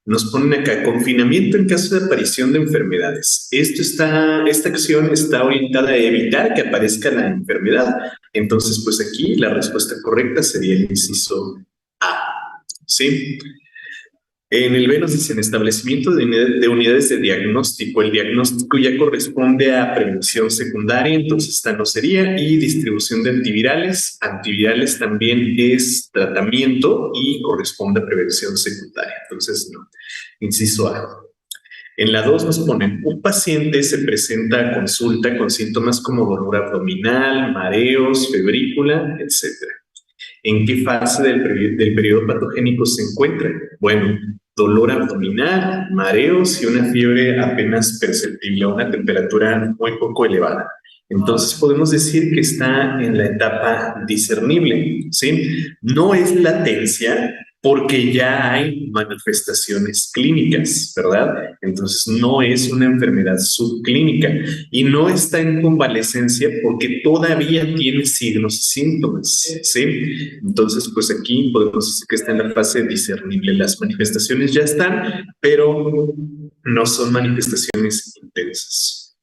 Nos ponen acá, confinamiento en caso de aparición de enfermedades. Esta acción está orientada a evitar que aparezca la enfermedad. Entonces, pues aquí la respuesta correcta sería el inciso A. ¿Sí? En el B nos dicen establecimiento de unidades de diagnóstico. El diagnóstico ya corresponde a prevención secundaria, entonces esta no sería. Y distribución de antivirales. Antivirales también es tratamiento y corresponde a prevención secundaria. Entonces, no. Inciso A. En la 2 nos ponen, un paciente se presenta a consulta con síntomas como dolor abdominal, mareos, febrícula, etcétera. ¿En qué fase del periodo patogénico se encuentra? Bueno, dolor abdominal, mareos y una fiebre apenas perceptible, una temperatura muy poco elevada. Entonces podemos decir que está en la etapa discernible, ¿sí? No es latencia porque ya hay manifestaciones clínicas, ¿verdad? Entonces no es una enfermedad subclínica y no está en convalescencia porque todavía tiene signos y síntomas, ¿sí? Entonces, pues aquí podemos decir que está en la fase discernible. Las manifestaciones ya están, pero no son manifestaciones intensas.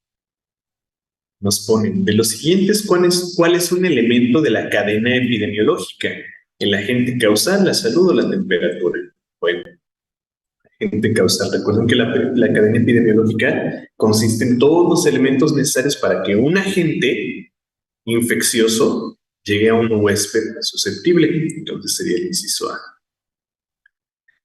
Nos ponen, de los siguientes, ¿cuál es un elemento de la cadena epidemiológica? ¿El agente causal, la salud o la temperatura? Bueno, agente causal. Recuerden que la cadena epidemiológica consiste en todos los elementos necesarios para que un agente infeccioso llegue a un huésped susceptible. Entonces sería el inciso A.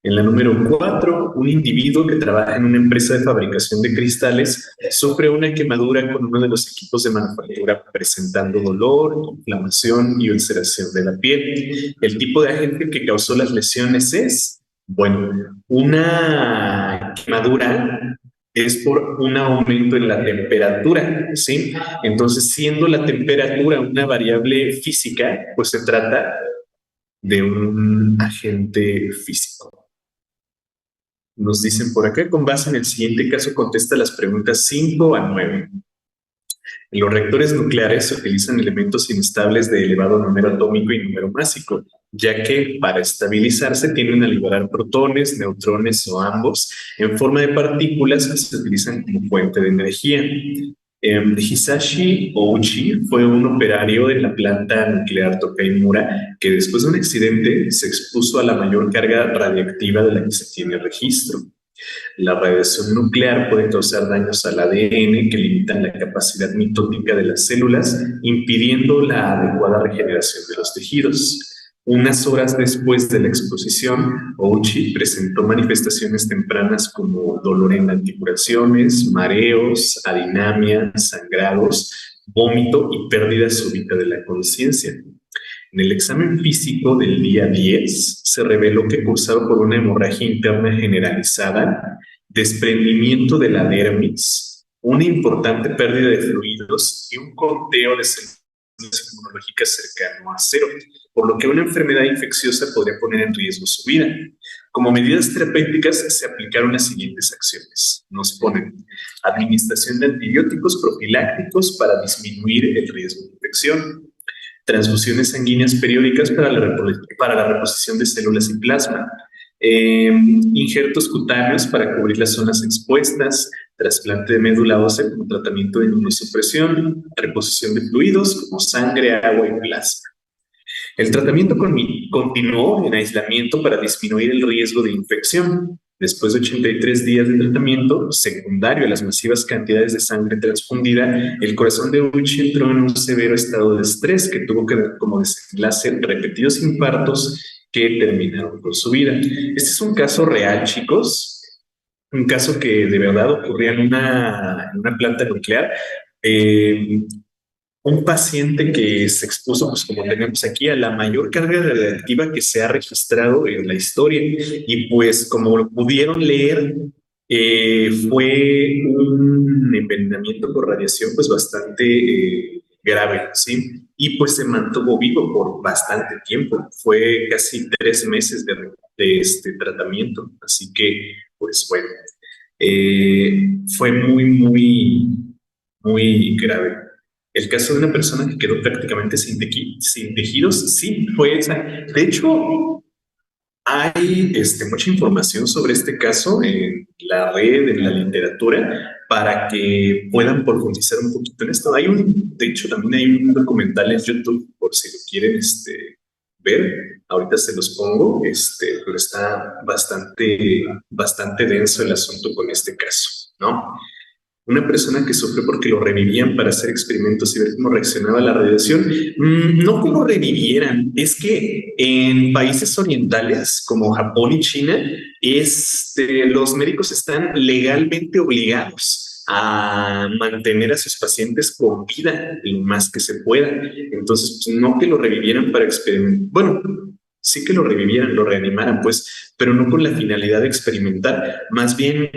En la número 4, un individuo que trabaja en una empresa de fabricación de cristales sufre una quemadura con uno de los equipos de manufactura presentando dolor, inflamación y ulceración de la piel. El tipo de agente que causó las lesiones es, bueno, una quemadura es por un aumento en la temperatura, ¿sí? Entonces, siendo la temperatura una variable física, pues se trata de un agente físico. Nos dicen por acá, con base en el siguiente caso, contesta las preguntas 5 a 9. En los reactores nucleares se utilizan elementos inestables de elevado número atómico y número másico, ya que para estabilizarse tienden a liberar protones, neutrones o ambos en forma de partículas que se utilizan como fuente de energía. Hisashi Ouchi fue un operario de la planta nuclear Tokaimura que después de un accidente se expuso a la mayor carga radiactiva de la que se tiene registro. La radiación nuclear puede causar daños al ADN que limitan la capacidad mitótica de las células, impidiendo la adecuada regeneración de los tejidos. Unas horas después de la exposición, Ouchi presentó manifestaciones tempranas como dolor en articulaciones, mareos, adinamia, sangrados, vómito y pérdida súbita de la conciencia. En el examen físico del día 10 se reveló que cursaba por una hemorragia interna generalizada, desprendimiento de la dermis, una importante pérdida de fluidos y un conteo de células inmunológicas cercano a cero, por lo que una enfermedad infecciosa podría poner en riesgo su vida. Como medidas terapéuticas se aplicaron las siguientes acciones. Nos ponen administración de antibióticos profilácticos para disminuir el riesgo de infección, transfusiones sanguíneas periódicas para la reposición de células y plasma, injertos cutáneos para cubrir las zonas expuestas, trasplante de médula ósea como tratamiento de inmunosupresión, reposición de fluidos como sangre, agua y plasma. El tratamiento continuó en aislamiento para disminuir el riesgo de infección. Después de 83 días de tratamiento, secundario a las masivas cantidades de sangre transfundida, el corazón de Ouchi entró en un severo estado de estrés que tuvo que dar como desenlace repetidos infartos que terminaron con su vida. Este es un caso real, chicos, un caso que de verdad ocurría en una planta nuclear. Un paciente que se expuso, pues como tenemos aquí, a la mayor carga radiactiva que se ha registrado en la historia. Y pues como lo pudieron leer, fue un envenenamiento por radiación pues bastante grave, ¿sí? Y pues se mantuvo vivo por bastante tiempo. Fue casi 3 meses de este tratamiento. Así que, pues bueno, fue muy grave. El caso de una persona que quedó prácticamente sin tejidos, sí, fue esa. De hecho, Hay mucha información sobre este caso en la red, en la literatura, para que puedan profundizar un poquito en esto. De hecho, también hay un documental en YouTube, por si lo quieren ver. Ahorita se los pongo, pero está bastante denso el asunto con este caso, ¿no? Una persona que sufre porque lo revivían para hacer experimentos y ver cómo reaccionaba a la radiación. No que lo revivieran, es que en países orientales como Japón y China, los médicos están legalmente obligados a mantener a sus pacientes con vida lo más que se pueda. Entonces, pues, no que lo revivieran para experimentar. Bueno, sí que lo revivieran, lo reanimaran, pues, pero no con la finalidad de experimentar. Más bien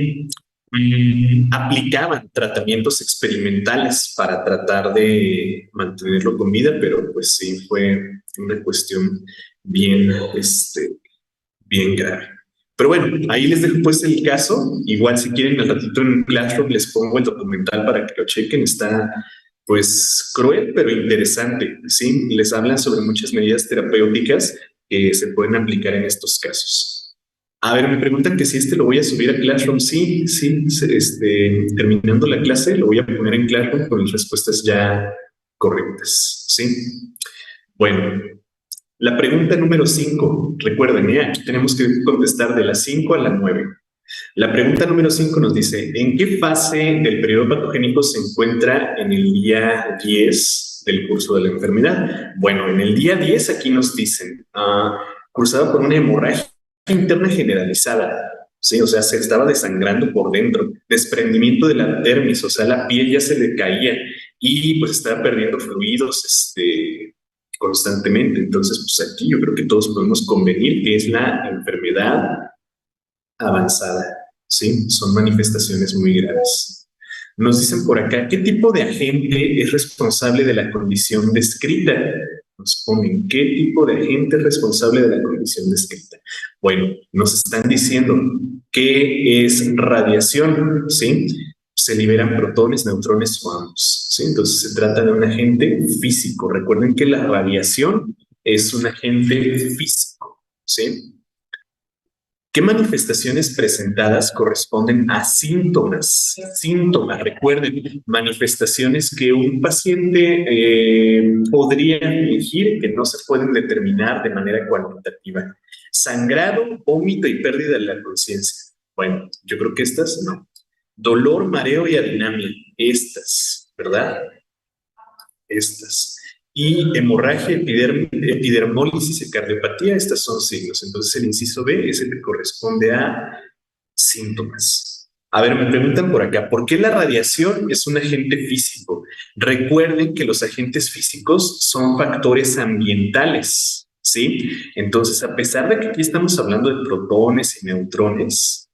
aplicaban tratamientos experimentales para tratar de mantenerlo con vida, pero pues sí fue una cuestión bien, bien grave. Pero bueno, ahí les dejo pues el caso. Igual si quieren al ratito en Classroom les pongo el documental para que lo chequen. Está pues cruel, pero interesante. Sí, les hablan sobre muchas medidas terapéuticas que se pueden aplicar en estos casos. A ver, me preguntan que si lo voy a subir a Classroom. Sí, sí, terminando la clase lo voy a poner en Classroom con las respuestas ya correctas. Sí. Bueno, la pregunta número 5. Recuerden, aquí tenemos que contestar de las 5 a las 9. La pregunta número 5 nos dice, ¿en qué fase del periodo patogénico se encuentra en el día 10 del curso de la enfermedad? Bueno, en el día 10 aquí nos dicen, cruzado por una hemorragia interna generalizada, ¿sí? O sea, se estaba desangrando por dentro, desprendimiento de la dermis, o sea, la piel ya se le caía y pues estaba perdiendo fluidos, constantemente. Entonces, pues aquí yo creo que todos podemos convenir que es la enfermedad avanzada, ¿sí? Son manifestaciones muy graves. Nos dicen por acá, ¿qué tipo de agente es responsable de la condición descrita? Nos ponen, ¿qué tipo de agente es responsable de la condición descrita? Bueno, nos están diciendo que es radiación, ¿sí? Se liberan protones, neutrones o ambos, ¿sí? Entonces se trata de un agente físico. Recuerden que la radiación es un agente físico, ¿sí? ¿Qué manifestaciones presentadas corresponden a síntomas? Síntomas, recuerden, manifestaciones que un paciente podría fingir que no se pueden determinar de manera cuantitativa. Sangrado, vómito y pérdida de la conciencia. Bueno, yo creo que estas no. Dolor, mareo y adinamia. Estas, ¿verdad? Estas. Y hemorragia, epidermólisis y cardiopatía, estas son signos. Entonces el inciso B es el que corresponde a síntomas. A ver, me preguntan por acá, ¿por qué la radiación es un agente físico? Recuerden que los agentes físicos son factores ambientales, ¿sí? Entonces, a pesar de que aquí estamos hablando de protones y neutrones,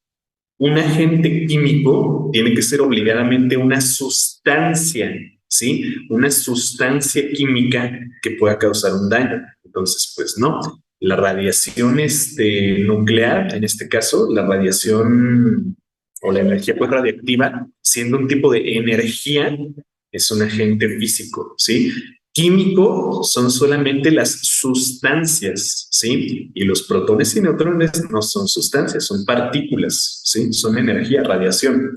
un agente químico tiene que ser obligadamente una sustancia, ¿sí? Una sustancia química que pueda causar un daño. Entonces, pues no. La radiación nuclear, en este caso, la radiación o la energía pues radiactiva, siendo un tipo de energía, es un agente físico, ¿sí? Químico son solamente las sustancias, ¿sí? Y los protones y neutrones no son sustancias, son partículas, ¿sí? Son energía, radiación.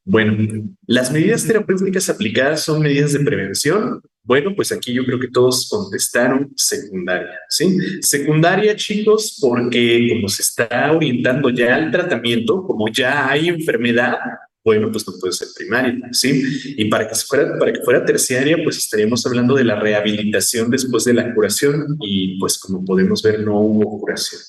Bueno, las medidas terapéuticas aplicadas son medidas de prevención. Bueno, pues aquí yo creo que todos contestaron secundaria, ¿sí? Secundaria, chicos, porque como se está orientando ya al tratamiento, como ya hay enfermedad, bueno, pues no puede ser primaria, ¿sí? Y para que fuera terciaria, pues estaríamos hablando de la rehabilitación después de la curación y pues como podemos ver, no hubo curación.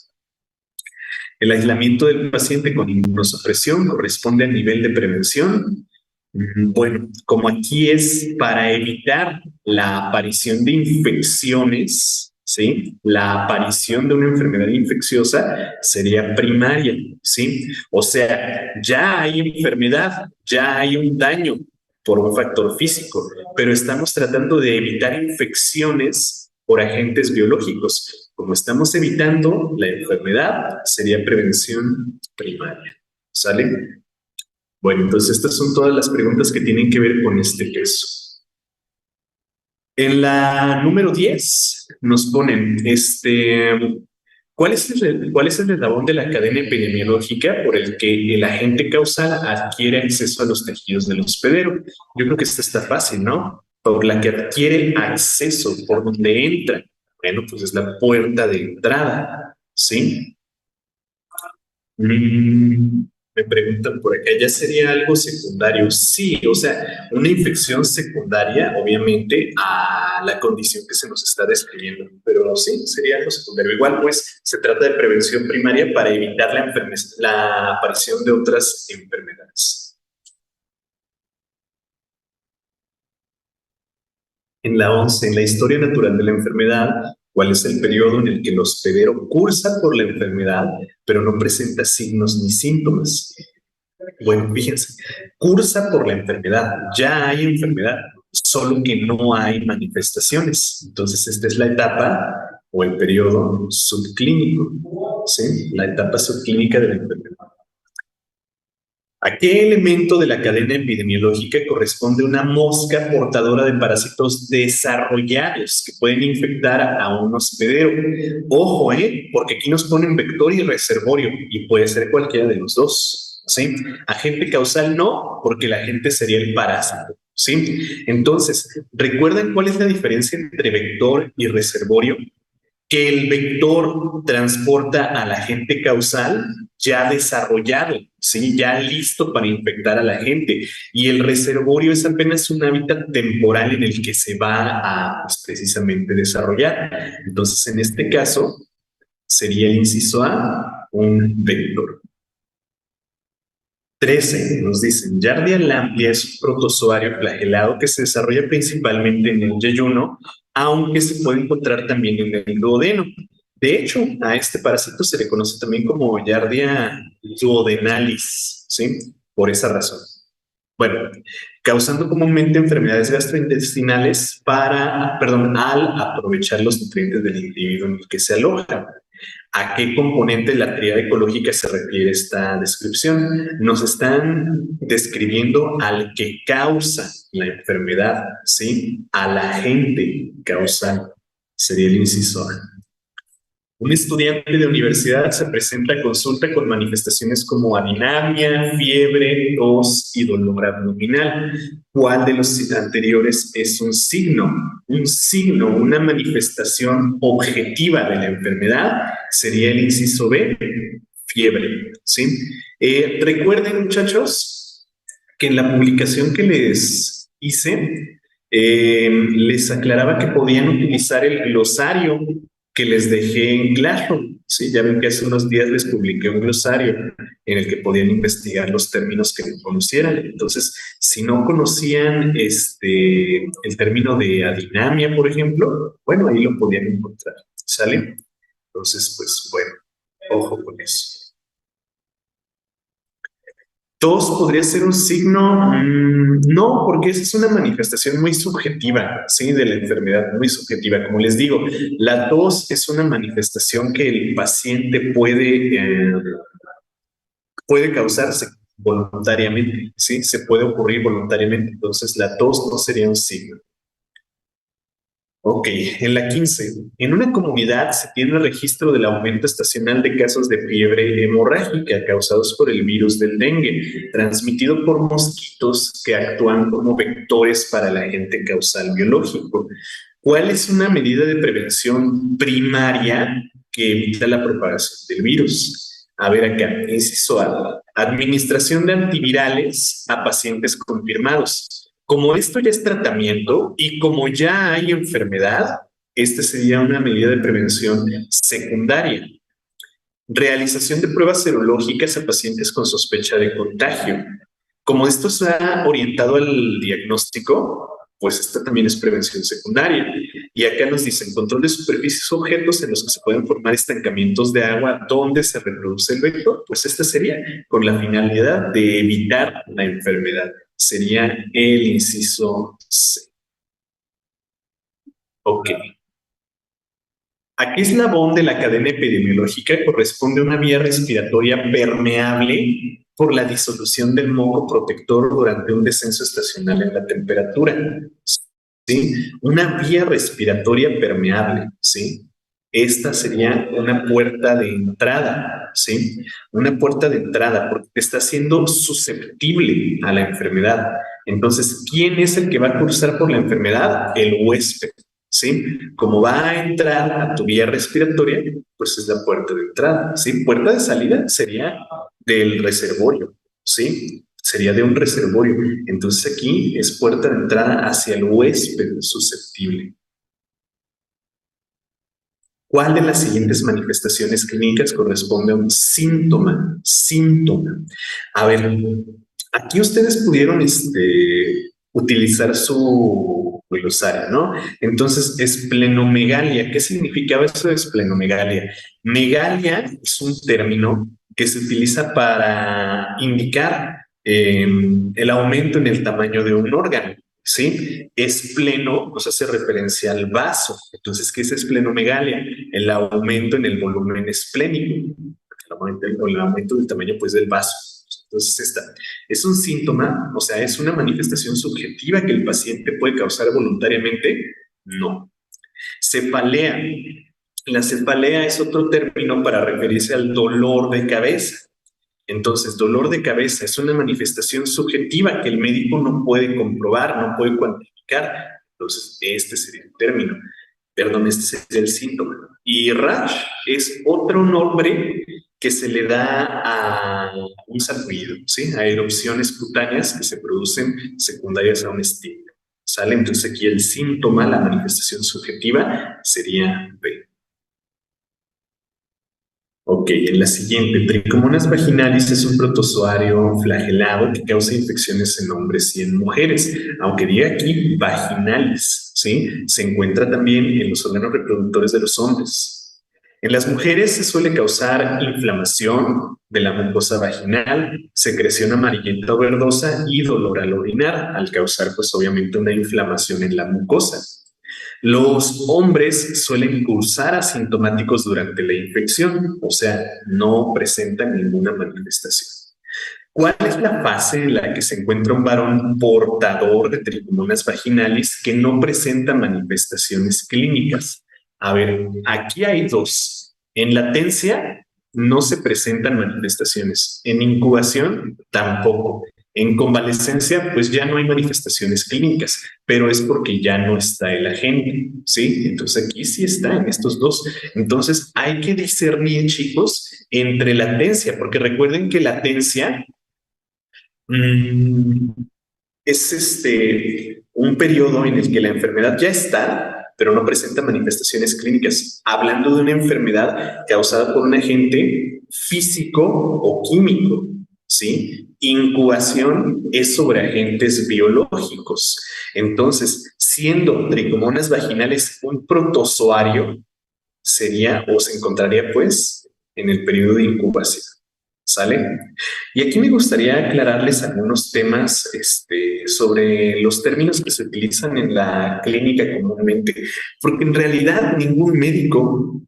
El aislamiento del paciente con inmunosupresión corresponde al nivel de prevención. Bueno, como aquí es para evitar la aparición de infecciones, ¿sí? La aparición de una enfermedad infecciosa sería primaria, ¿sí? O sea, ya hay enfermedad, ya hay un daño por un factor físico, pero estamos tratando de evitar infecciones por agentes biológicos. Como estamos evitando la enfermedad, sería prevención primaria. ¿Sale? Bueno, entonces estas son todas las preguntas que tienen que ver con este caso. En la número 10 nos ponen, ¿Cuál es el eslabón de la cadena epidemiológica por el que el agente causal adquiere acceso a los tejidos del hospedero? Yo creo que esta está fácil, ¿no? Por la que adquiere acceso, por donde entra. Bueno, pues es la puerta de entrada, ¿sí? Me preguntan por acá, ¿ya sería algo secundario? Sí, o sea, una infección secundaria, obviamente, a la condición que se nos está describiendo, pero sí, sería algo secundario. Igual, pues, se trata de prevención primaria para evitar la aparición de otras enfermedades. En la 11, en la historia natural de la enfermedad, ¿cuál es el periodo en el que el hospedero cursa por la enfermedad, pero no presenta signos ni síntomas? Bueno, fíjense, cursa por la enfermedad, ya hay enfermedad, solo que no hay manifestaciones. Entonces, esta es la etapa o el periodo subclínico, ¿sí? La etapa subclínica de la enfermedad. ¿A qué elemento de la cadena epidemiológica corresponde una mosca portadora de parásitos desarrollados que pueden infectar a un hospedero? Ojo, porque aquí nos ponen vector y reservorio y puede ser cualquiera de los dos, ¿sí? Agente causal no, porque el agente sería el parásito, ¿sí? Entonces, ¿recuerdan cuál es la diferencia entre vector y reservorio? Que el vector transporta al agente causal ya desarrollado, ¿sí? Ya listo para infectar a la gente. Y el reservorio es apenas un hábitat temporal en el que se va a pues, precisamente desarrollar. Entonces, en este caso, sería el inciso A, un vector. 13, nos dicen, Yardia lamblia es un protozoario flagelado que se desarrolla principalmente en el yeyuno, aunque se puede encontrar también en el duodeno. De hecho, a este parásito se le conoce también como Yardia duodenalis, ¿sí? Por esa razón. Bueno, causando comúnmente enfermedades gastrointestinales al aprovechar los nutrientes del individuo en el que se aloja. ¿A qué componente de la tríada ecológica se refiere esta descripción? Nos están describiendo al que causa la enfermedad, ¿sí? Al agente causal, sería el inciso A. Un estudiante de universidad se presenta a consulta con manifestaciones como adinamia, fiebre, tos y dolor abdominal. ¿Cuál de los anteriores es un signo? Un signo, una manifestación objetiva de la enfermedad sería el inciso B, fiebre. ¿Sí? Recuerden, muchachos, que en la publicación que les hice, les aclaraba que podían utilizar el glosario que les dejé en Classroom. Sí, ya ven que hace unos días les publiqué un glosario en el que podían investigar los términos que no conocieran. Entonces, si no conocían el término de adinamia, por ejemplo, bueno, ahí lo podían encontrar. ¿Sale? Entonces, pues bueno, ojo con eso. ¿Tos podría ser un signo? No, porque esa es una manifestación muy subjetiva, ¿sí? De la enfermedad, muy subjetiva. Como les digo, la tos es una manifestación que el paciente puede causarse voluntariamente, ¿sí? Se puede ocurrir voluntariamente. Entonces, la tos no sería un signo. Ok, en la 15. En una comunidad se tiene registro del aumento estacional de casos de fiebre hemorrágica causados por el virus del dengue, transmitido por mosquitos que actúan como vectores para el agente causal biológico. ¿Cuál es una medida de prevención primaria que evita la propagación del virus? A ver acá, inciso A. Administración de antivirales a pacientes confirmados. Como esto ya es tratamiento y como ya hay enfermedad, esta sería una medida de prevención secundaria. Realización de pruebas serológicas a pacientes con sospecha de contagio. Como esto se ha orientado al diagnóstico, pues esta también es prevención secundaria. Y acá nos dicen control de superficies o objetos en los que se pueden formar estancamientos de agua donde se reproduce el vector, pues esta sería con la finalidad de evitar la enfermedad. Sería el inciso C. Ok. ¿A qué eslabón de la cadena epidemiológica corresponde una vía respiratoria permeable por la disolución del moco protector durante un descenso estacional en la temperatura? ¿Sí? Una vía respiratoria permeable, ¿sí? esta sería una puerta de entrada, ¿sí? Una puerta de entrada, porque te está haciendo susceptible a la enfermedad. Entonces, ¿quién es el que va a cursar por la enfermedad? El huésped, ¿sí? Como va a entrar a tu vía respiratoria, pues es la puerta de entrada, ¿sí? Puerta de salida sería del reservorio, ¿sí? Sería de un reservorio. Entonces aquí es puerta de entrada hacia el huésped susceptible. ¿Cuál de las siguientes manifestaciones clínicas corresponde a un síntoma? Síntoma. A ver, aquí ustedes pudieron utilizar su glosario, ¿no? Entonces, esplenomegalia. ¿Qué significaba eso de esplenomegalia? Megalia es un término que se utiliza para indicar el aumento en el tamaño de un órgano. ¿Sí? Espleno nos hace referencia al vaso. Entonces, ¿qué es esplenomegalia? El aumento en el volumen esplénico, el aumento del tamaño pues, del vaso. Entonces, esta es un síntoma, o sea, es una manifestación subjetiva que el paciente puede causar voluntariamente. No. Cefalea. La cefalea es otro término para referirse al dolor de cabeza. Entonces, dolor de cabeza es una manifestación subjetiva que el médico no puede comprobar, no puede cuantificar. Entonces, este sería el término. Perdón, este sería el síntoma. Y rash es otro nombre que se le da a un sarpullido, ¿sí? A erupciones cutáneas que se producen secundarias a un estímulo. ¿Sale? Entonces aquí el síntoma, la manifestación subjetiva, sería B. Ok, en la siguiente, Trichomonas vaginalis es un protozoario flagelado que causa infecciones en hombres y en mujeres, aunque diga aquí vaginalis, ¿sí? Se encuentra también en los órganos reproductores de los hombres. En las mujeres se suele causar inflamación de la mucosa vaginal, secreción amarillenta o verdosa y dolor al orinar, al causar pues obviamente una inflamación en la mucosa. Los hombres suelen cursar asintomáticos durante la infección, o sea, no presentan ninguna manifestación. ¿Cuál es la fase en la que se encuentra un varón portador de tricomonas vaginalis que no presenta manifestaciones clínicas? A ver, aquí hay dos. En latencia no se presentan manifestaciones. En incubación tampoco. En convalescencia, pues ya no hay manifestaciones clínicas, pero es porque ya no está el agente, ¿sí? Entonces aquí sí está en estos dos. Entonces hay que discernir, chicos, entre latencia, porque recuerden que latencia Mm, es un periodo en el que la enfermedad ya está, pero no presenta manifestaciones clínicas. Hablando de una enfermedad causada por un agente físico o químico, ¿sí? Incubación es sobre agentes biológicos. Entonces, siendo tricomonas vaginales un protozoario, sería o se encontraría pues en el periodo de incubación. ¿Sale? Y aquí me gustaría aclararles algunos temas sobre los términos que se utilizan en la clínica comúnmente, porque en realidad ningún médico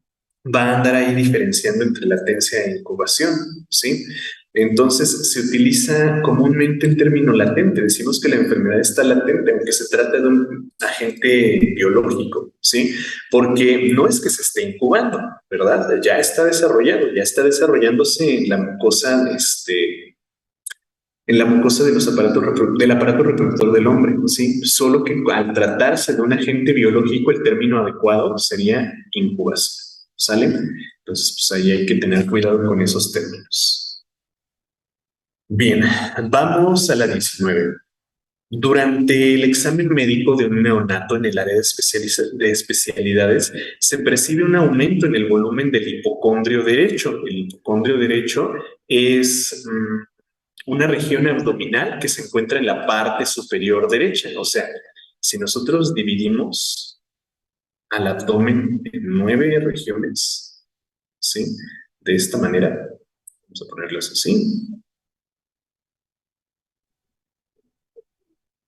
va a andar ahí diferenciando entre latencia e incubación, ¿sí? Entonces, se utiliza comúnmente el término latente. Decimos que la enfermedad está latente, aunque se trata de un agente biológico, ¿sí? Porque no es que se esté incubando, ¿verdad? Ya está desarrollado, ya está desarrollándose en la mucosa de los del aparato reproductor del hombre, ¿sí? Solo que al tratarse de un agente biológico, el término adecuado sería incubación, ¿sale? Entonces, pues ahí hay que tener cuidado con esos términos. Bien, vamos a la 19. Durante el examen médico de un neonato en el área de especialidades, se percibe un aumento en el volumen del hipocondrio derecho. El hipocondrio derecho es una región abdominal que se encuentra en la parte superior derecha. O sea, si nosotros dividimos al abdomen en 9 regiones, ¿sí? De esta manera, vamos a ponerlas así.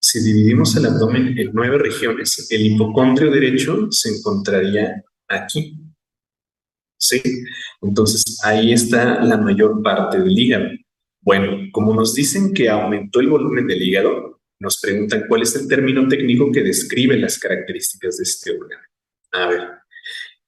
Si dividimos el abdomen en 9 regiones, el hipocondrio derecho se encontraría aquí, ¿sí? Entonces, ahí está la mayor parte del hígado. Bueno, como nos dicen que aumentó el volumen del hígado, nos preguntan cuál es el término técnico que describe las características de este órgano. A ver,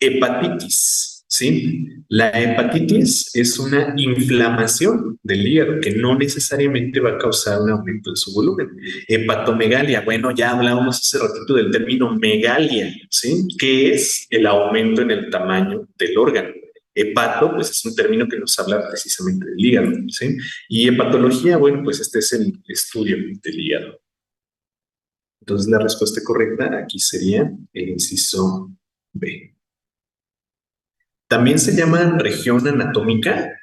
Hepatitis, ¿sí? La hepatitis es una inflamación del hígado que no necesariamente va a causar un aumento de su volumen. Hepatomegalia, bueno, ya hablábamos hace ratito del término megalia, ¿sí? Que es el aumento en el tamaño del órgano. Hepato, pues es un término que nos habla precisamente del hígado, ¿sí? Y hepatología, bueno, pues este es el estudio del hígado. Entonces la respuesta correcta aquí sería el inciso B. También se llama región anatómica.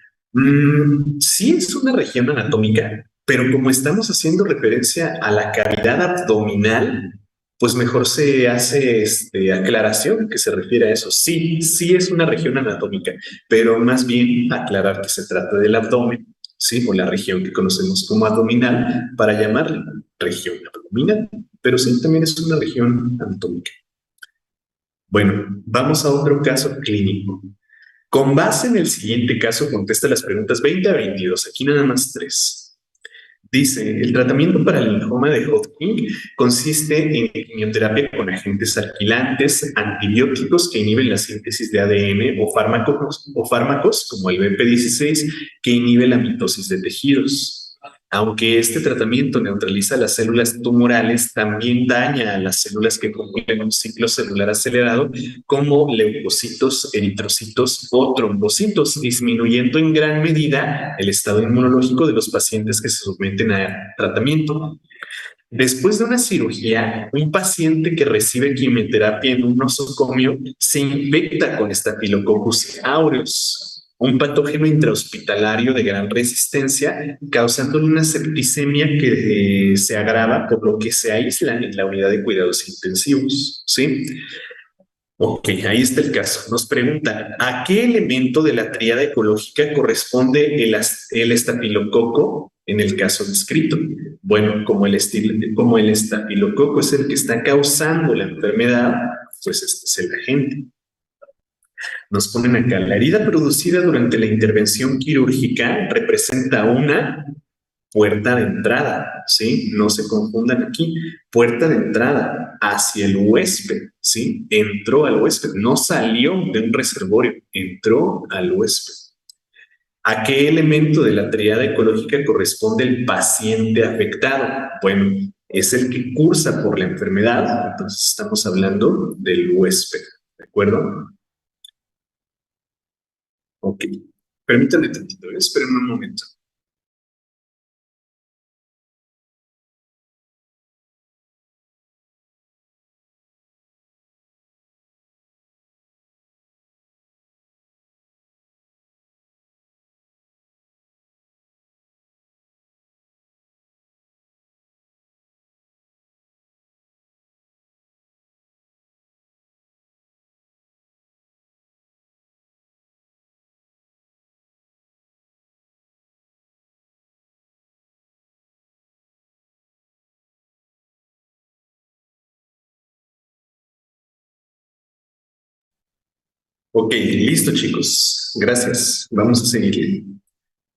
Sí es una región anatómica, pero como estamos haciendo referencia a la cavidad abdominal, pues mejor se hace aclaración que se refiere a eso. Sí, sí es una región anatómica, pero más bien aclarar que se trata del abdomen, ¿sí? O la región que conocemos como abdominal para llamarla región abdominal, pero sí también es una región anatómica. Bueno, vamos a otro caso clínico. Con base en el siguiente caso, contesta las preguntas 20 a 22. Aquí nada más tres. Dice, el tratamiento para el linfoma de Hodgkin consiste en quimioterapia con agentes alquilantes, antibióticos que inhiben la síntesis de ADN o fármacos como el BP16 que inhibe la mitosis de tejidos. Aunque este tratamiento neutraliza las células tumorales, también daña a las células que cumplen un ciclo celular acelerado, como leucocitos, eritrocitos o trombocitos, disminuyendo en gran medida el estado inmunológico de los pacientes que se someten a tratamiento. Después de una cirugía, un paciente que recibe quimioterapia en un nosocomio se infecta con Staphylococcus aureus, un patógeno intrahospitalario de gran resistencia, causándole una septicemia que se agrava, por lo que se aísla en la unidad de cuidados intensivos, ¿sí? Ok, ahí está el caso. Nos preguntan, ¿a qué elemento de la tríada ecológica corresponde el estafilococo en el caso descrito? Bueno, como el estafilococo es el que está causando la enfermedad, pues este es el agente. Nos ponen acá, la herida producida durante la intervención quirúrgica representa una puerta de entrada, ¿sí? No se confundan aquí. Puerta de entrada hacia el huésped, ¿sí? Entró al huésped, no salió de un reservorio, entró al huésped. ¿A qué elemento de la tríada ecológica corresponde el paciente afectado? Bueno, es el que cursa por la enfermedad, entonces estamos hablando del huésped, ¿de acuerdo? Ok. Permítanme tantito, espérenme un momento. Ok, listo, chicos. Gracias. Vamos a seguir.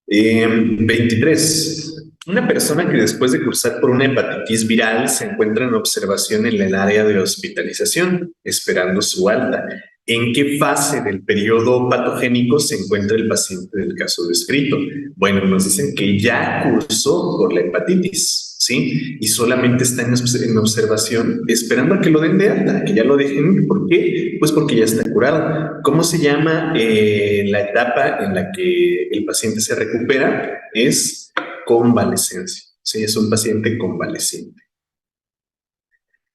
23. Una persona que después de cursar por una hepatitis viral se encuentra en observación en el área de hospitalización, esperando su alta. ¿En qué fase del periodo patogénico se encuentra el paciente del caso descrito? Bueno, nos dicen que ya cursó por la hepatitis, ¿sí? Y solamente está en observación esperando a que lo den de alta, que ya lo dejen. ¿Por qué? Pues porque ya está curado. ¿Cómo se llama la etapa en la que el paciente se recupera? Es convalescencia, ¿sí? Es un paciente convaleciente.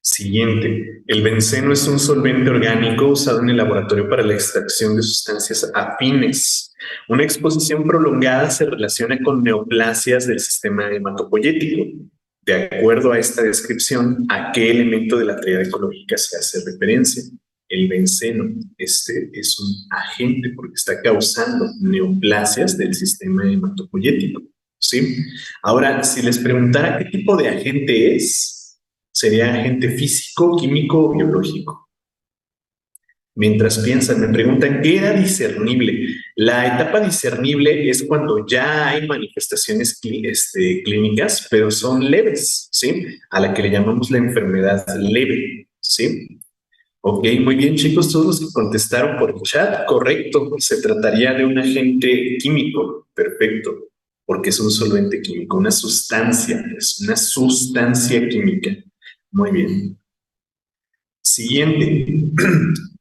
Siguiente, el benceno es un solvente orgánico usado en el laboratorio para la extracción de sustancias afines. Una exposición prolongada se relaciona con neoplasias del sistema hematopoyético. De acuerdo a esta descripción, ¿a qué elemento de la tríada ecológica se hace referencia? El benceno. Este es un agente porque está causando neoplasias del sistema hematopoyético, ¿sí? Ahora, si les preguntara qué tipo de agente es, sería agente físico, químico o biológico. Mientras piensan, me preguntan, ¿qué era discernible? La etapa discernible es cuando ya hay manifestaciones clínicas, pero son leves, ¿sí? A la que le llamamos la enfermedad leve, ¿sí? Ok, muy bien, chicos, todos los que contestaron por el chat, correcto. Se trataría de un agente químico, perfecto, porque es un solvente químico, una sustancia, es una sustancia química. Muy bien. Siguiente.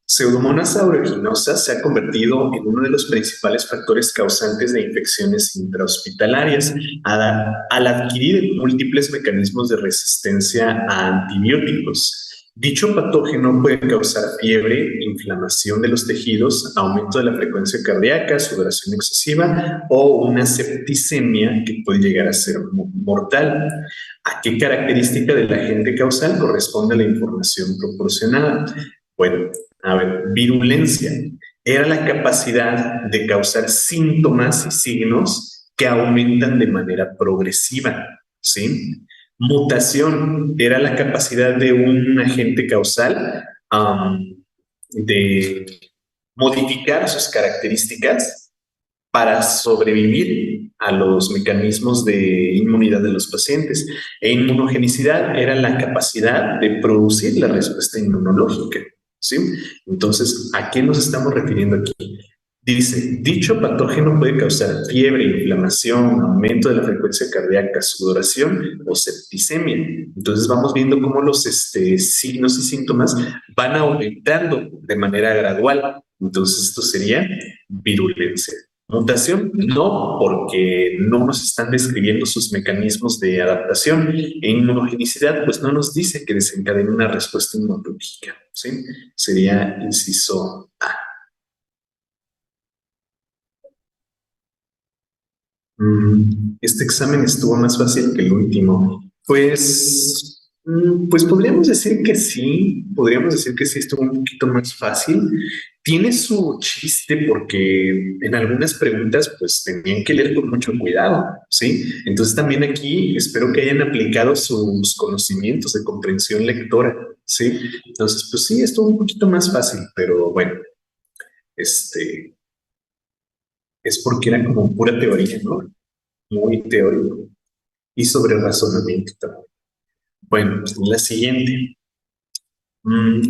Pseudomonas aeruginosa se ha convertido en uno de los principales factores causantes de infecciones intrahospitalarias al adquirir múltiples mecanismos de resistencia a antibióticos. Dicho patógeno puede causar fiebre, inflamación de los tejidos, aumento de la frecuencia cardíaca, sudoración excesiva o una septicemia que puede llegar a ser mortal. ¿A qué característica del agente causal corresponde la información proporcionada? Bueno, a ver, virulencia era la capacidad de causar síntomas y signos que aumentan de manera progresiva, ¿sí? Mutación era la capacidad de un agente causal de modificar sus características para sobrevivir a los mecanismos de inmunidad de los pacientes. E inmunogenicidad era la capacidad de producir la respuesta inmunológica, ¿sí? Entonces, ¿a qué nos estamos refiriendo aquí? Dice, dicho patógeno puede causar fiebre, inflamación, aumento de la frecuencia cardíaca, sudoración o septicemia. Entonces vamos viendo cómo los signos y síntomas van aumentando de manera gradual. Entonces esto sería virulencia. Mutación, no, porque no nos están describiendo sus mecanismos de adaptación. E inmunogenicidad, pues no nos dice que desencadene una respuesta inmunológica, ¿sí? Sería inciso A. Este examen estuvo más fácil que el último. Pues podríamos decir que sí, podríamos decir que sí estuvo un poquito más fácil. Tiene su chiste porque en algunas preguntas pues tenían que leer con mucho cuidado, ¿sí? Entonces también aquí espero que hayan aplicado sus conocimientos de comprensión lectora, ¿sí? Entonces pues sí, estuvo un poquito más fácil, pero bueno, este es porque era como pura teoría, ¿no? Muy teórico y sobre razonamiento también. Bueno, la siguiente.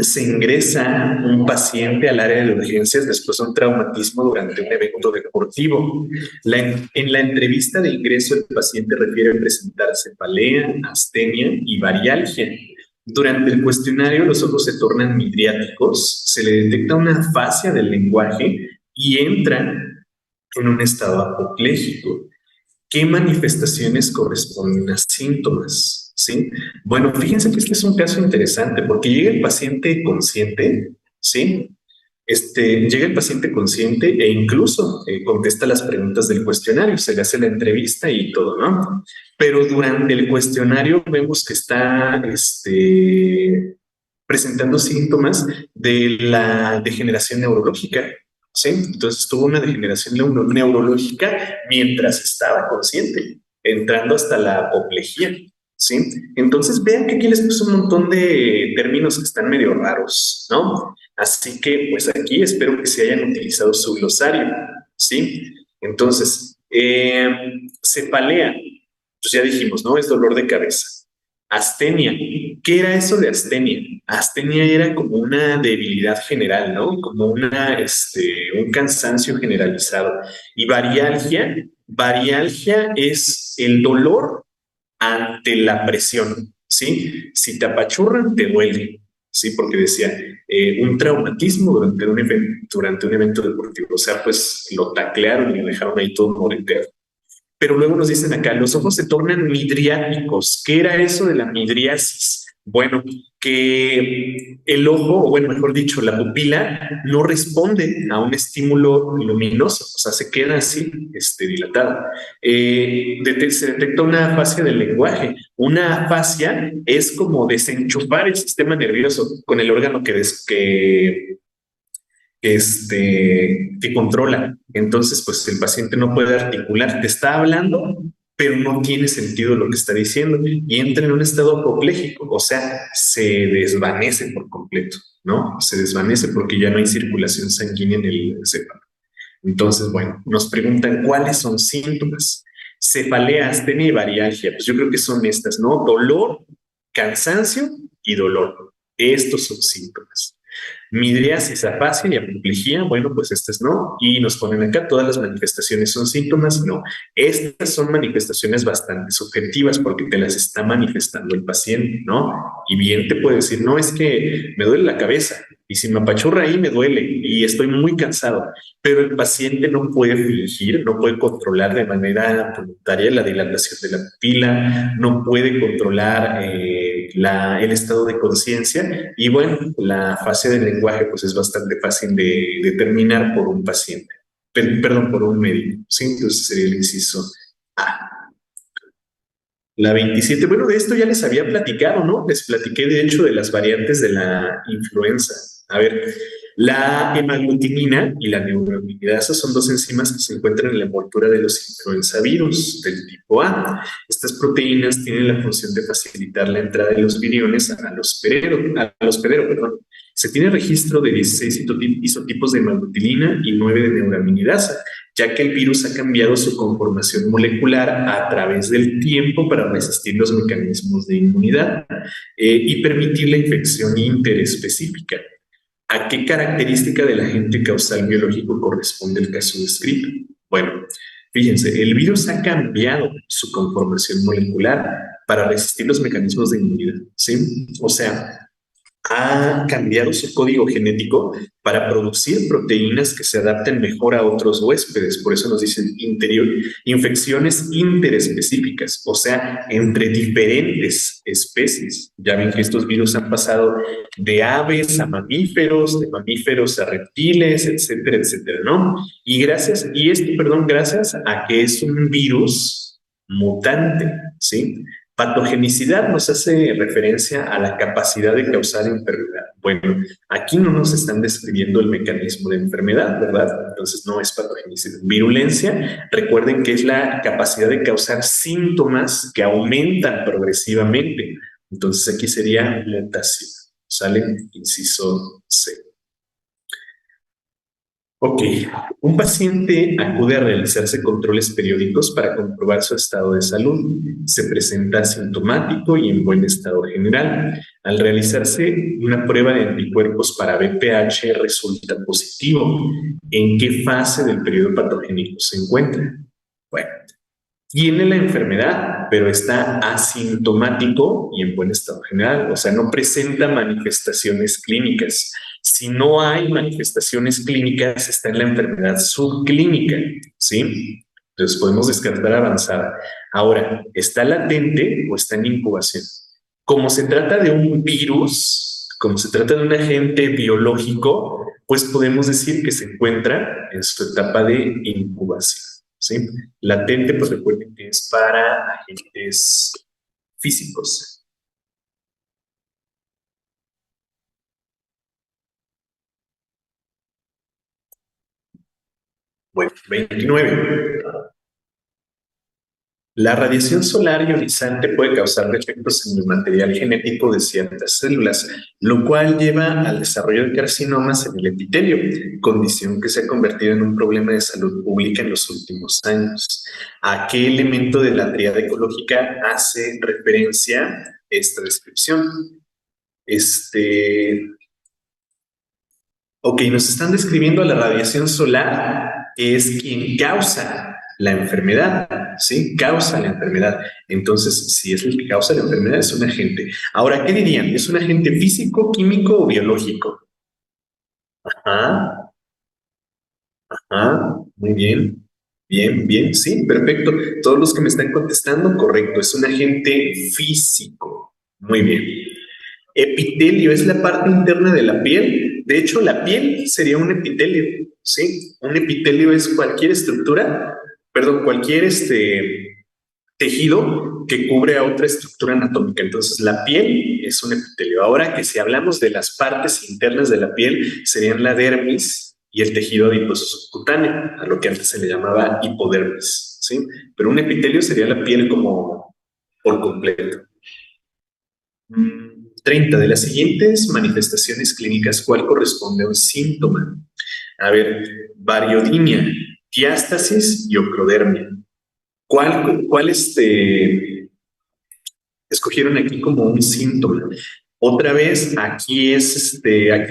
Se ingresa un paciente al área de urgencias después de un traumatismo durante un evento deportivo. En la entrevista de ingreso, el paciente refiere presentar cefalea, astenia y varialgia. Durante el cuestionario, los ojos se tornan midriáticos, se le detecta una afasia del lenguaje y entra en un estado apopléjico. ¿Qué manifestaciones corresponden a síntomas? ¿Sí? Bueno, fíjense que este es un caso interesante porque llega el paciente consciente, ¿sí? Llega el paciente consciente e incluso contesta las preguntas del cuestionario, se le hace la entrevista y todo, ¿no? Pero durante el cuestionario vemos que está presentando síntomas de la degeneración neurológica, ¿sí? Entonces tuvo una degeneración neurológica mientras estaba consciente, entrando hasta la apoplejía, ¿sí? Entonces vean que aquí les puse un montón de términos que están medio raros, ¿no? Así que pues aquí espero que se hayan utilizado su glosario, ¿sí? Entonces, cefalea, pues ya dijimos, ¿no? Es dolor de cabeza. Astenia, ¿qué era eso de astenia? Astenia era como una debilidad general, ¿no? Como un cansancio generalizado. Y varialgia es el dolor ante la presión, ¿sí? Si te apachurran, te duele, ¿sí? Porque decía, un traumatismo durante un evento deportivo, o sea, pues lo taclearon y lo dejaron ahí todo moretero. Pero luego nos dicen acá, los ojos se tornan midriáticos. ¿Qué era eso de la midriasis? Bueno, que el ojo, o bueno, mejor dicho, la pupila no responde a un estímulo luminoso, o sea, se queda así, dilatada. Se detecta una afasia del lenguaje. Una afasia es como desenchufar el sistema nervioso con el órgano que controla. Entonces, pues el paciente no puede articular, te está hablando, pero no tiene sentido lo que está diciendo y entra en un estado apopléjico, o sea, se desvanece por completo, ¿no? Se desvanece porque ya no hay circulación sanguínea en el cerebro. Entonces, bueno, nos preguntan cuáles son síntomas. Cefalea, astenia y varialgia. Pues yo creo que son estas, ¿no? Dolor, cansancio y dolor. Estos son síntomas. Midriasis afasia y apoplejía, bueno, pues estas no. Y nos ponen acá, todas las manifestaciones son síntomas, no. Estas son manifestaciones bastante subjetivas porque te las está manifestando el paciente, ¿no? Y bien te puede decir, no, es que me duele la cabeza y si me apachurra ahí me duele y estoy muy cansado, pero el paciente no puede fingir, no puede controlar de manera voluntaria la dilatación de la pupila, no puede controlar el estado de conciencia y bueno, la fase del lenguaje pues es bastante fácil de determinar por un paciente, perdón, por un médico, ¿sí? Entonces sería el inciso A. La 27, bueno, de esto ya les había platicado, ¿no? Les platiqué de hecho de las variantes de la influenza. A ver, la hemaglutinina y la neuraminidasa son dos enzimas que se encuentran en la envoltura de los influenzavirus del tipo A. Estas proteínas tienen la función de facilitar la entrada de los viriones al hospedero, perdón. Se tiene registro de 16 isotipos de hemaglutinina y 9 de neuraminidasa, ya que el virus ha cambiado su conformación molecular a través del tiempo para resistir los mecanismos de inmunidad y permitir la infección interespecífica. ¿A qué característica del agente causal biológico corresponde el caso descrito? Bueno, fíjense, el virus ha cambiado su conformación molecular para resistir los mecanismos de inmunidad, ¿sí? O sea, ha cambiado su código genético para producir proteínas que se adapten mejor a otros huéspedes. Por eso nos dicen infecciones interespecíficas, o sea, entre diferentes especies. Ya ven que estos virus han pasado de aves a mamíferos, de mamíferos a reptiles, etcétera, etcétera, ¿no? Gracias a que es un virus mutante, ¿sí? Patogenicidad nos hace referencia a la capacidad de causar enfermedad. Bueno, aquí no nos están describiendo el mecanismo de enfermedad, ¿verdad? Entonces no es patogenicidad. Virulencia, recuerden que es la capacidad de causar síntomas que aumentan progresivamente. Entonces aquí sería mutación. ¿Sale? Inciso C. Ok, un paciente acude a realizarse controles periódicos para comprobar su estado de salud. Se presenta asintomático y en buen estado general. Al realizarse una prueba de anticuerpos para VPH resulta positivo. ¿En qué fase del periodo patogénico se encuentra? Bueno, tiene la enfermedad, pero está asintomático y en buen estado general, o sea, no presenta manifestaciones clínicas. Si no hay manifestaciones clínicas, está en la enfermedad subclínica, ¿sí? Entonces podemos descartar avanzada. Ahora, ¿está latente o está en incubación? Como se trata de un virus, como se trata de un agente biológico, pues podemos decir que se encuentra en su etapa de incubación. ¿Sí? Latente, pues recuerden que es para agentes físicos. Bueno, 29. La radiación solar ionizante puede causar defectos en el material genético de ciertas células, lo cual lleva al desarrollo de carcinomas en el epitelio, condición que se ha convertido en un problema de salud pública en los últimos años. ¿A qué elemento de la tríada ecológica hace referencia esta descripción? Ok, nos están describiendo a la radiación solar, que es quien causa la enfermedad, ¿sí? Causa la enfermedad. Entonces, si es el que causa la enfermedad, es un agente. Ahora, ¿qué dirían? ¿Es un agente físico, químico o biológico? Ajá, ajá, muy bien. Bien, bien, sí, perfecto. Todos los que me están contestando, correcto, es un agente físico. Muy bien. Epitelio es la parte interna de la piel. De hecho, la piel sería un epitelio, ¿sí? Un epitelio es cualquier estructura, perdón, cualquier tejido que cubre a otra estructura anatómica. Entonces, la piel es un epitelio. Ahora que si hablamos de las partes internas de la piel, serían la dermis y el tejido adiposo subcutáneo, a lo que antes se le llamaba hipodermis, ¿sí? Pero un epitelio sería la piel como por completo. 30. De las siguientes manifestaciones clínicas, ¿cuál corresponde a un síntoma? A ver, variodinia, diástasis y ocrodermia. ¿Cuál escogieron aquí como un síntoma? Otra vez, aquí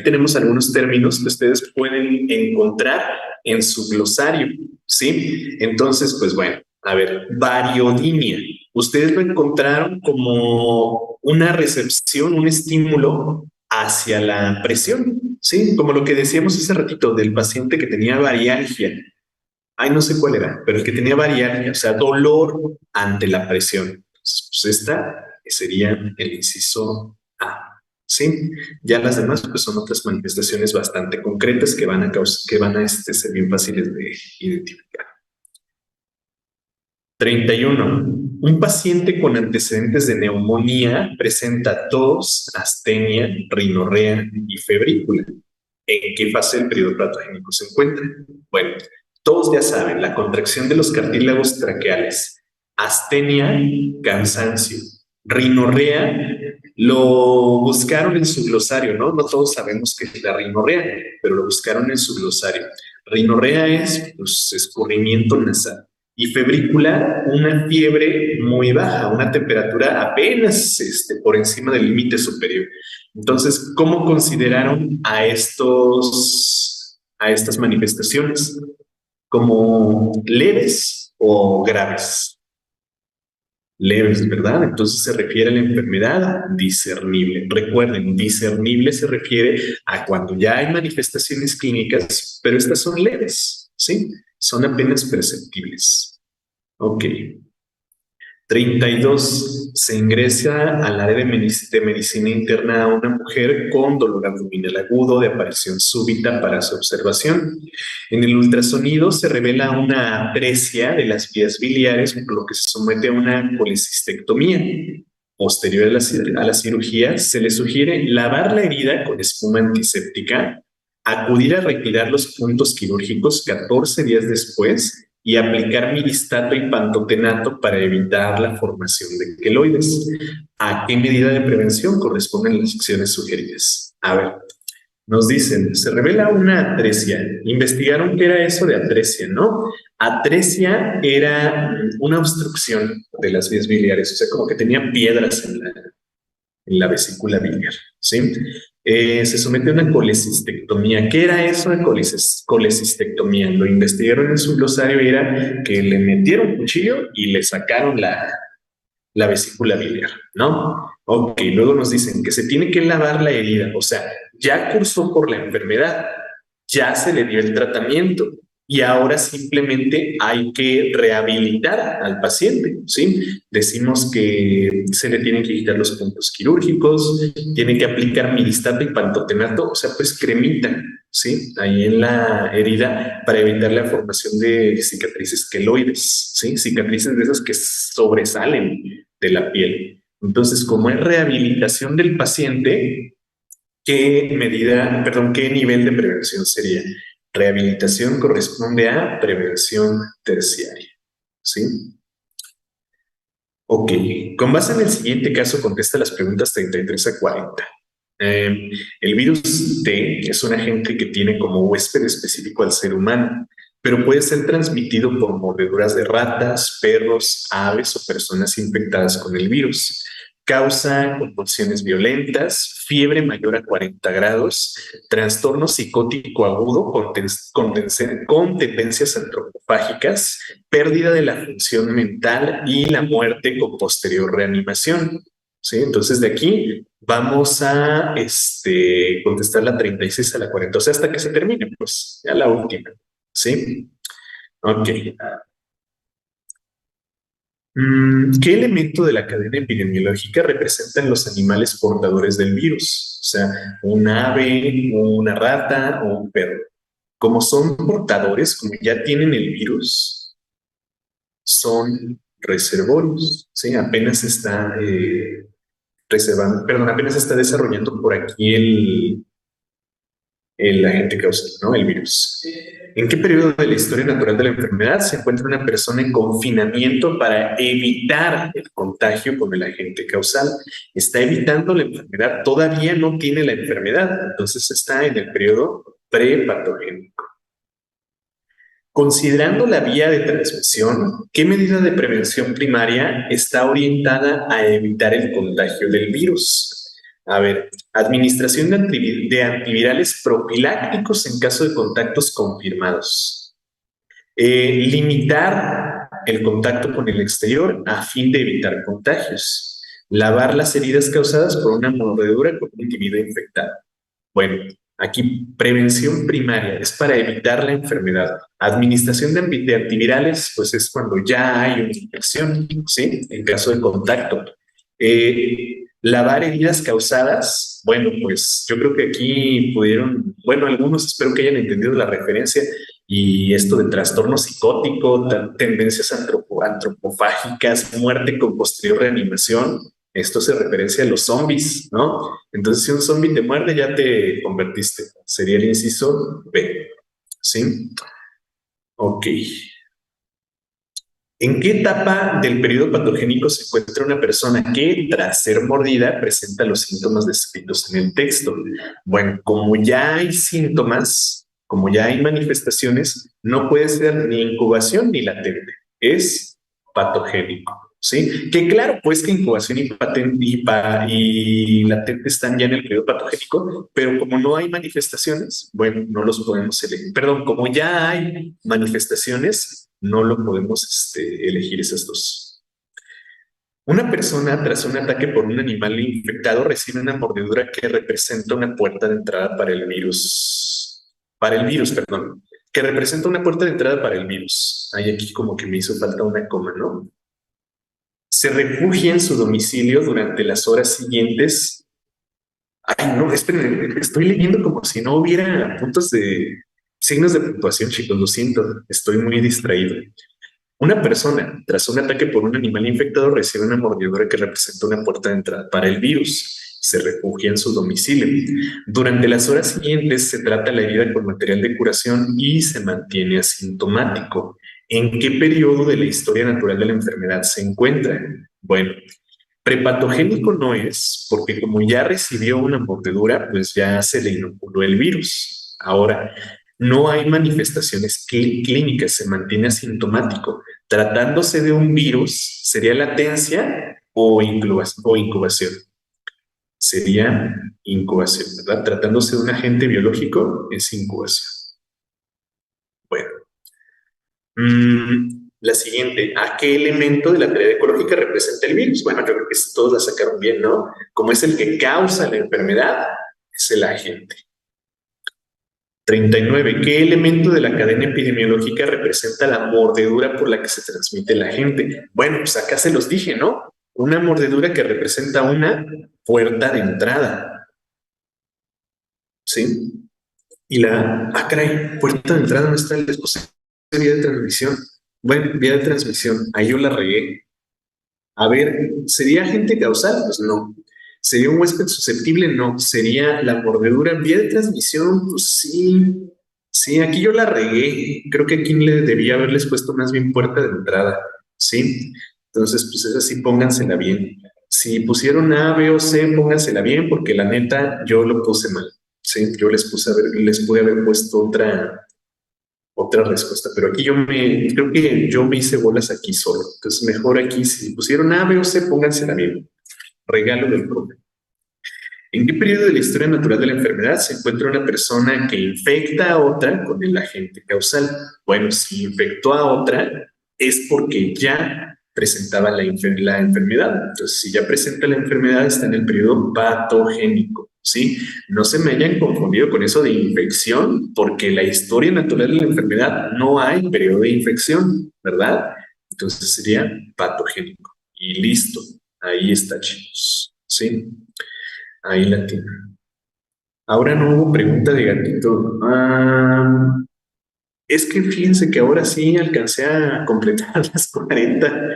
tenemos algunos términos que ustedes pueden encontrar en su glosario, ¿sí? Entonces, pues bueno, a ver, variodinia. Ustedes lo encontraron como una recepción, un estímulo hacia la presión, ¿sí? Como lo que decíamos hace ratito del paciente que tenía varialgia. Ay, no sé cuál era, pero el que tenía varialgia, o sea, dolor ante la presión. Entonces, pues esta sería el inciso A, ¿sí? Ya las demás, pues son otras manifestaciones bastante concretas que van a ser bien fáciles de identificar. 31. Un paciente con antecedentes de neumonía presenta tos, astenia, rinorrea y febrícula. ¿En qué fase del periodo patogénico se encuentra? Bueno, todos ya saben, la contracción de los cartílagos traqueales, astenia, cansancio, rinorrea, lo buscaron en su glosario, ¿no? No todos sabemos qué es la rinorrea, pero lo buscaron en su glosario. Rinorrea es pues, escurrimiento nasal y febrícula, una fiebre muy baja, una temperatura apenas por encima del límite superior. Entonces, ¿cómo consideraron a estas manifestaciones? ¿Como leves o graves? Leves, ¿verdad? Entonces se refiere a la enfermedad discernible. Recuerden, discernible se refiere a cuando ya hay manifestaciones clínicas, pero estas son leves, ¿sí? Son apenas perceptibles. Ok. 32. Se ingresa al área de medicina interna a una mujer con dolor abdominal agudo de aparición súbita para su observación. En el ultrasonido se revela una atresia de las vías biliares, por lo que se somete a una colecistectomía. Posterior a la cirugía, se le sugiere lavar la herida con espuma antiséptica, acudir a retirar los puntos quirúrgicos 14 días después y aplicar miristato y pantotenato para evitar la formación de queloides. ¿A qué medida de prevención corresponden las acciones sugeridas? A ver, nos dicen, se revela una atresia. Investigaron qué era eso de atresia, ¿no? Atresia era una obstrucción de las vías biliares, o sea, como que tenía piedras en la vesícula biliar, ¿sí? Se somete a una colecistectomía. ¿Qué era eso de colecistectomía? Lo investigaron en su glosario y era que le metieron un cuchillo y le sacaron la vesícula biliar, ¿no? Ok, luego nos dicen que se tiene que lavar la herida, o sea, ya cursó por la enfermedad, ya se le dio el tratamiento y ahora simplemente hay que rehabilitar al paciente, ¿sí? Decimos que se le tienen que quitar los puntos quirúrgicos, tiene que aplicar miristato y pantotenato, o sea, pues cremita, ¿sí? Ahí en la herida para evitar la formación de cicatrices queloides, ¿sí? Cicatrices de esas que sobresalen de la piel. Entonces, como es rehabilitación del paciente, qué nivel de prevención sería? Rehabilitación corresponde a prevención terciaria, ¿sí? Ok, con base en el siguiente caso, contesta las preguntas 33 a 40. El virus T es un agente que tiene como huésped específico al ser humano, pero puede ser transmitido por mordeduras de ratas, perros, aves o personas infectadas con el virus. Causa convulsiones violentas, fiebre mayor a 40 grados, trastorno psicótico agudo con tendencias antropofágicas, pérdida de la función mental y la muerte con posterior reanimación. ¿Sí? Entonces de aquí vamos a contestar la 36 a la 40, o sea, hasta que se termine, pues ya la última. ¿Sí? Ok. ¿Qué elemento de la cadena epidemiológica representan los animales portadores del virus? O sea, un ave, una rata o un perro. Como son portadores, como ya tienen el virus, son reservorios, ¿sí? Apenas está apenas está desarrollando por aquí el agente causal, ¿no? El virus. ¿En qué periodo de la historia natural de la enfermedad se encuentra una persona en confinamiento para evitar el contagio con el agente causal? Está evitando la enfermedad, todavía no tiene la enfermedad, entonces está en el periodo prepatogénico. Considerando la vía de transmisión, ¿qué medida de prevención primaria está orientada a evitar el contagio del virus? A ver, administración de antivirales profilácticos en caso de contactos confirmados. Limitar el contacto con el exterior a fin de evitar contagios. Lavar las heridas causadas por una mordedura con un individuo infectado. Bueno, aquí prevención primaria es para evitar la enfermedad. Administración de antivirales, pues es cuando ya hay una infección, ¿sí? En caso de contacto. Lavar heridas causadas, bueno, pues yo creo que aquí pudieron, bueno, algunos espero que hayan entendido la referencia y esto de trastorno psicótico, tendencias antropofágicas, muerte con posterior reanimación. Esto se referencia a los zombies, ¿no? Entonces, si un zombie te muerde, ya te convertiste. Sería el inciso B. ¿Sí? Ok. ¿En qué etapa del periodo patogénico se encuentra una persona que, tras ser mordida, presenta los síntomas descritos en el texto? Bueno, como ya hay síntomas, como ya hay manifestaciones, no puede ser ni incubación ni latente. Es patogénico. ¿Sí? Que claro, pues que incubación y latente están ya en el periodo patogénico, pero como no hay manifestaciones, bueno, no los podemos elegir. Perdón, como ya hay manifestaciones, no lo podemos elegir esas dos. Una persona tras un ataque por un animal infectado recibe una mordedura que representa una puerta de entrada para el virus, perdón, que representa una puerta de entrada para el virus. Hay aquí como que me hizo falta una coma, ¿no? Se refugia en su domicilio durante las horas siguientes. Ay, no, esperen, estoy leyendo como si no hubiera puntos de signos de puntuación, chicos, lo siento, estoy muy distraído. Una persona, tras un ataque por un animal infectado, recibe una mordedura que representa una puerta de entrada para el virus. Se refugia en su domicilio. Durante las horas siguientes se trata la herida con material de curación y se mantiene asintomático. ¿En qué periodo de la historia natural de la enfermedad se encuentra? Bueno, prepatogénico no es, porque como ya recibió una mordedura, pues ya se le inoculó el virus. Ahora, no hay manifestaciones clínicas, se mantiene asintomático. Tratándose de un virus, ¿sería latencia o incubación? Sería incubación, ¿verdad? Tratándose de un agente biológico, es incubación. Bueno, la siguiente, ¿a qué elemento de la teoría ecológica representa el virus? Bueno, yo creo que todos la sacaron bien, ¿no? Como es el que causa la enfermedad, es el agente. 39. ¿Qué elemento de la cadena epidemiológica representa la mordedura por la que se transmite la gente? Bueno, pues acá se los dije, ¿no? Una mordedura que representa una puerta de entrada, ¿sí? Y caray, puerta de entrada no está el después de vía de transmisión. Bueno, vía de transmisión, ahí yo la regué. A ver, ¿sería agente causal? Pues no. ¿Sería un huésped susceptible? No. ¿Sería la mordedura en vía de transmisión? Pues sí. Sí, aquí yo la regué. Creo que aquí le debía haberles puesto más bien puerta de entrada. Sí. Entonces, pues esa sí, póngansela bien. Si pusieron A, B o C, póngansela bien, porque la neta yo lo puse mal. Sí, yo les pude haber puesto otra respuesta, pero aquí creo que yo me hice bolas aquí solo. Entonces, mejor aquí, si pusieron A, B o C, póngansela bien. Regalo del profe. ¿En qué periodo de la historia natural de la enfermedad se encuentra una persona que infecta a otra con el agente causal? Bueno, si infectó a otra, es porque ya presentaba la enfermedad. Entonces, si ya presenta la enfermedad, está en el periodo patogénico, ¿sí? No se me hayan confundido con eso de infección, porque la historia natural de la enfermedad no hay periodo de infección, ¿verdad? Entonces sería patogénico. Y listo. Ahí está, chicos. ¿Sí? Ahí la tiene. Ahora no hubo pregunta de gatito. Es que fíjense que ahora sí alcancé a completar las cuarenta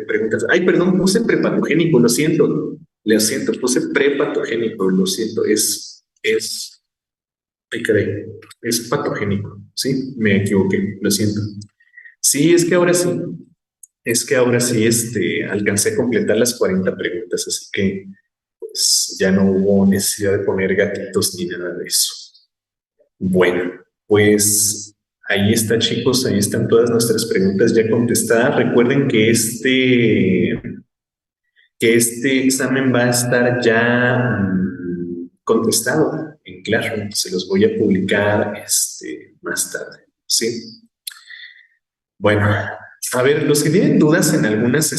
preguntas. Ay, perdón, puse prepatogénico, lo siento, puse prepatogénico, lo siento, ay, caray, es patogénico, sí, me equivoqué, lo siento. Sí, es que ahora sí, alcancé a completar las 40 preguntas, así que pues ya no hubo necesidad de poner gatitos ni nada de eso. Bueno, pues ahí está, chicos, ahí están todas nuestras preguntas ya contestadas. Recuerden que que este examen va a estar ya contestado en Classroom. Se los voy a publicar más tarde, ¿sí? Bueno, a ver, los que tienen dudas en algunas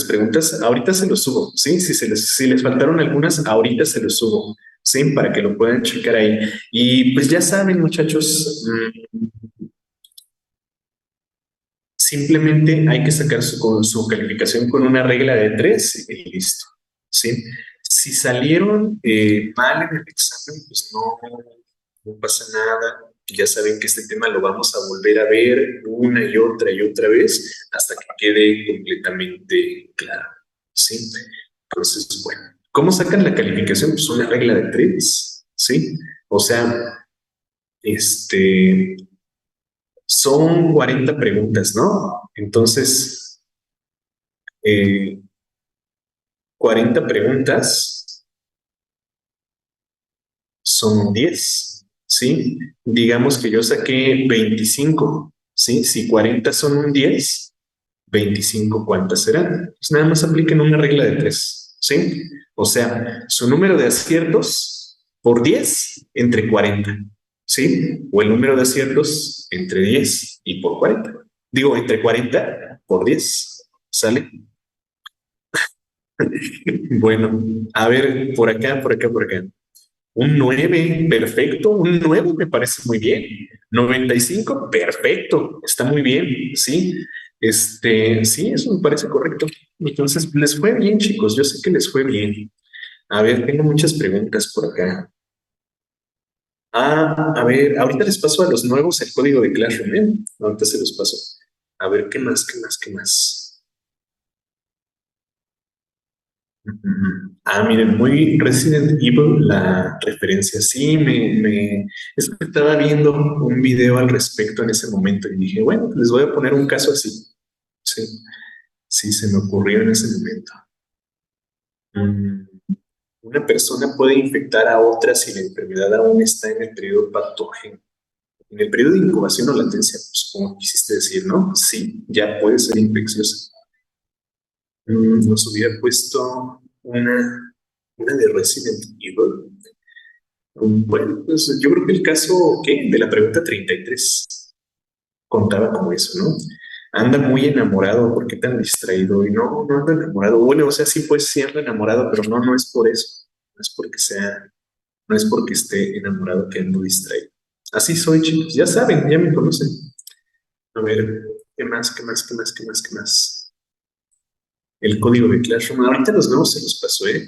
preguntas, ahorita se los subo, ¿sí? Si les faltaron algunas, ahorita se los subo, ¿sí? Para que lo puedan checar ahí. Y pues ya saben, muchachos, simplemente hay que sacar su calificación con una regla de 3 y listo, ¿sí? Si salieron mal en el examen, pues no pasa nada. Ya saben que este tema lo vamos a volver a ver una y otra vez hasta que quede completamente claro, ¿sí? Entonces, bueno, ¿cómo sacan la calificación? Pues una regla de 3, ¿sí? O sea, este, son 40 preguntas, ¿no? Entonces, eh, 40 preguntas son 10, ¿sí? Digamos que yo saqué 25, ¿sí? Si 40 son un 10, 25, ¿cuántas serán? Pues nada más apliquen una regla de 3, ¿sí? O sea, su número de aciertos por 10 entre 40, ¿sí? O el número de aciertos entre 10 y por 40. Digo, entre 40 por 10, ¿sale? Bueno, a ver, por acá, por acá, por acá. Un 9, perfecto. Un 9 me parece muy bien. 95, perfecto. Está muy bien, sí. Sí, eso me parece correcto. Entonces, les fue bien, chicos. Yo sé que les fue bien. A ver, tengo muchas preguntas por acá. A ver, ahorita les paso a los nuevos el código de Classroom, ¿eh? Ahorita se los paso. A ver, ¿qué más, qué más, qué más? Miren, muy Resident Evil la referencia. Sí, es que estaba viendo un video al respecto en ese momento y dije, bueno, les voy a poner un caso así. Sí, sí, se me ocurrió en ese momento. Mm, Una persona puede infectar a otra si la enfermedad aún está en el periodo patógeno. En el periodo de incubación o latencia, pues, como quisiste decir, ¿no? Sí, ya puede ser infecciosa. Nos hubiera puesto una de Resident Evil. Bueno, pues yo creo que el caso, ¿qué? De la pregunta 33 contaba como eso, ¿no? Anda muy enamorado, ¿por qué tan distraído? Y no anda enamorado. Bueno, o sea, sí, pues sí anda enamorado, pero no es por eso. No es porque no es porque esté enamorado que ando distraído. Así soy, chicos. Ya saben, ya me conocen. A ver, ¿qué más, qué más, qué más, qué más, qué más? El código de Classroom. Ahorita los nuevos se los pasó, ¿eh?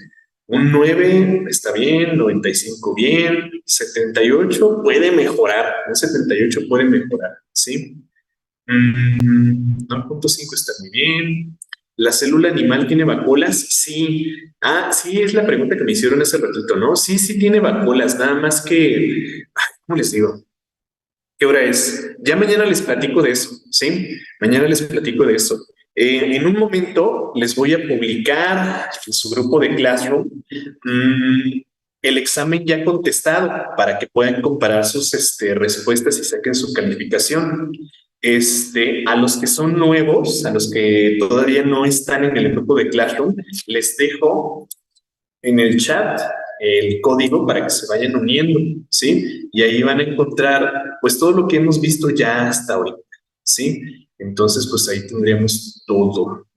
Un 9 está bien, 95 bien, 78 puede mejorar, un 78 puede mejorar, ¿sí? 9.5 está muy bien. ¿La célula animal tiene vacuolas? Sí. Sí, es la pregunta que me hicieron hace ratito, ¿no? Sí, sí tiene vacuolas, nada más que, ¿cómo les digo? ¿Qué hora es? Ya mañana les platico de eso, ¿sí? Mañana les platico de eso. En un momento les voy a publicar en su grupo de Classroom el examen ya contestado para que puedan comparar sus respuestas y saquen su calificación. A los que son nuevos, a los que todavía no están en el grupo de Classroom, les dejo en el chat el código para que se vayan uniendo, ¿sí? Y ahí van a encontrar pues todo lo que hemos visto ya hasta ahorita, ¿sí? Entonces pues ahí tendríamos todo.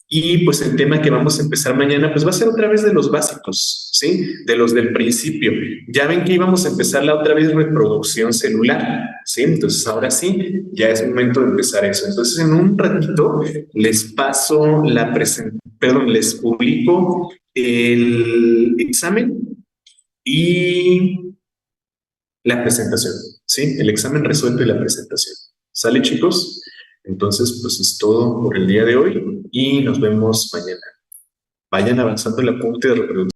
Y pues el tema que vamos a empezar mañana pues va a ser otra vez de los básicos, ¿sí? De los del principio. Ya ven que íbamos a empezar la otra vez reproducción celular, ¿sí? Entonces ahora sí, ya es momento de empezar eso. Entonces en un ratito les paso perdón, les publico el examen y la presentación, ¿sí? El examen resuelto y la presentación. ¿Sale, chicos? Entonces, pues es todo por el día de hoy y nos vemos mañana. Vayan avanzando el apunte de reproducción.